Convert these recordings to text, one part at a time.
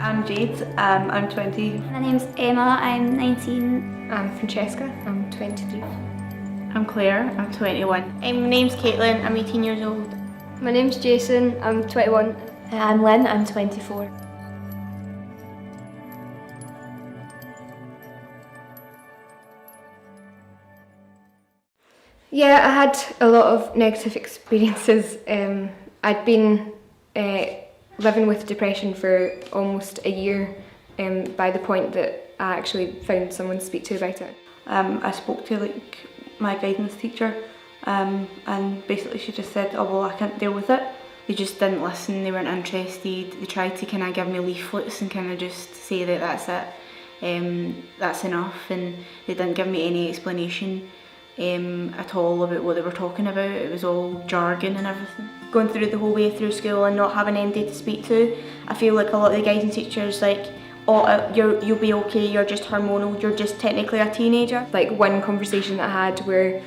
I'm Jade, I'm 20. My name's Emma, I'm 19. I'm Francesca, I'm 23. I'm Claire, I'm 21. My name's Caitlin, I'm 18 years old. My name's Jason, I'm 21. I'm Lynn, I'm 24. Yeah, I had a lot of negative experiences. I'd been living with depression for almost a year by the point that I actually found someone to speak to about it. I spoke to my guidance teacher and basically she just said, oh well, I can't deal with it. They just didn't listen, they weren't interested. They tried to kind of give me leaflets and kind of just say that that's it, that's enough, and they didn't give me any explanation at all about what they were talking about. It was all jargon and everything. Going through the whole way through school and not having anybody to speak to, I feel like a lot of the guidance teachers you'll be okay, you're just hormonal, you're just technically a teenager. Like one conversation that I had where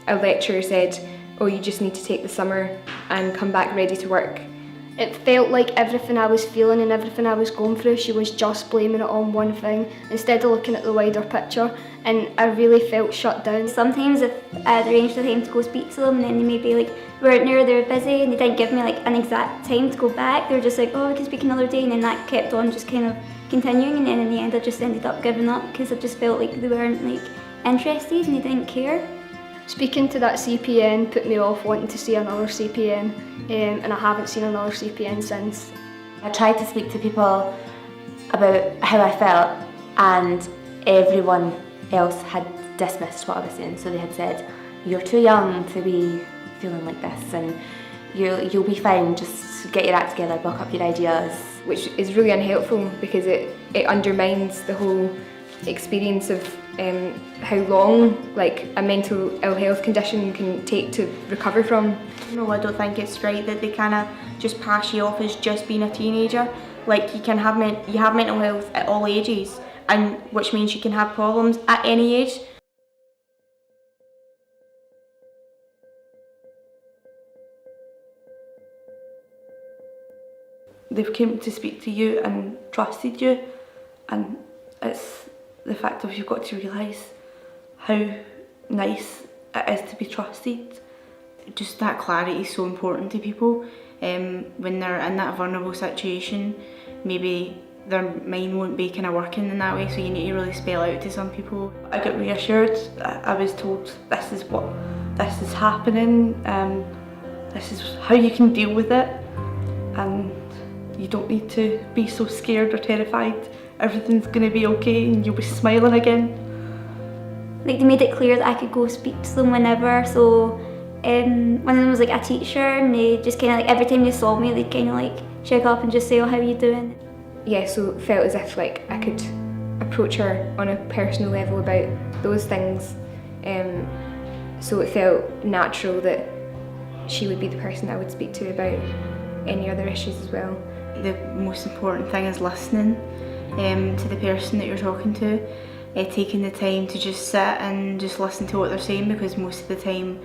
a lecturer said, oh, you just need to take the summer and come back ready to work. It felt like everything I was feeling and everything I was going through, she was just blaming it on one thing instead of looking at the wider picture, and I really felt shut down. Sometimes if I'd arranged a time to go speak to them and then they maybe weren't there, they were busy and they didn't give me an exact time to go back, they were just like, oh, we can speak another day, and then that kept on just kind of continuing, and then in the end I just ended up giving up because I just felt like they weren't interested and they didn't care. Speaking to that CPN put me off wanting to see another CPN, and I haven't seen another CPN since. I tried to speak to people about how I felt, and everyone else had dismissed what I was saying. So they had said, you're too young to be feeling like this, and you'll be fine, just get your act together, buck up your ideas. Which is really unhelpful because it undermines the whole experience of how long a mental ill health condition can take to recover from. No, I don't think it's right that they kind of just pass you off as just being a teenager. You have mental health at all ages, and which means you can have problems at any age. They've came to speak to you and trusted you, and it's the fact of you've got to realise how nice it is to be trusted. Just that clarity is so important to people when they're in that vulnerable situation. Maybe their mind won't be kind of working in that way, so you need to really spell out to some people. I got reassured. I was told this is happening, this is how you can deal with it, and you don't need to be so scared or terrified. Everything's going to be okay and you'll be smiling again. They made it clear that I could go speak to them whenever, so one of them was a teacher, and they just kind of every time they saw me they'd kind of check up and just say, oh, how are you doing? Yeah, so it felt as if I could approach her on a personal level about those things, so it felt natural that she would be the person I would speak to about any other issues as well. The most important thing is listening to the person that you're talking to, taking the time to just sit and just listen to what they're saying, because most of the time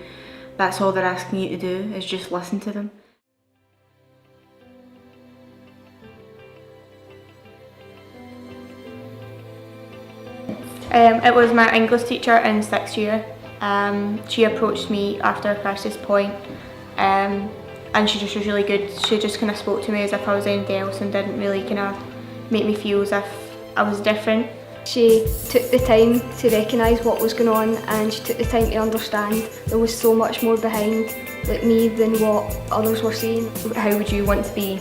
that's all they're asking you to do is just listen to them. It was my English teacher in 6th year. She approached me after a crisis point, and she just was really good. She just kind of spoke to me as if I was anything else and didn't really kind of make me feel as if I was different. She took the time to recognise what was going on, and she took the time to understand there was so much more behind me than what others were saying. How would you want to be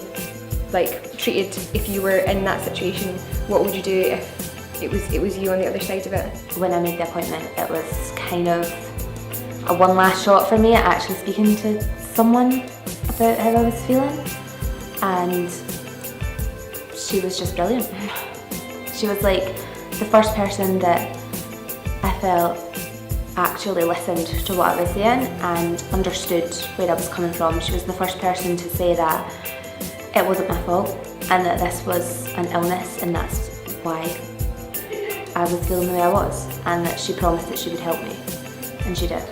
treated if you were in that situation? What would you do if it was you on the other side of it? When I made the appointment, it was kind of a one last shot for me at actually speaking to someone about how I was feeling, and she was just brilliant. She was the first person that I felt actually listened to what I was saying and understood where I was coming from. She was the first person to say that it wasn't my fault and that this was an illness and that's why I was feeling the way I was, and that she promised that she would help me, and she did.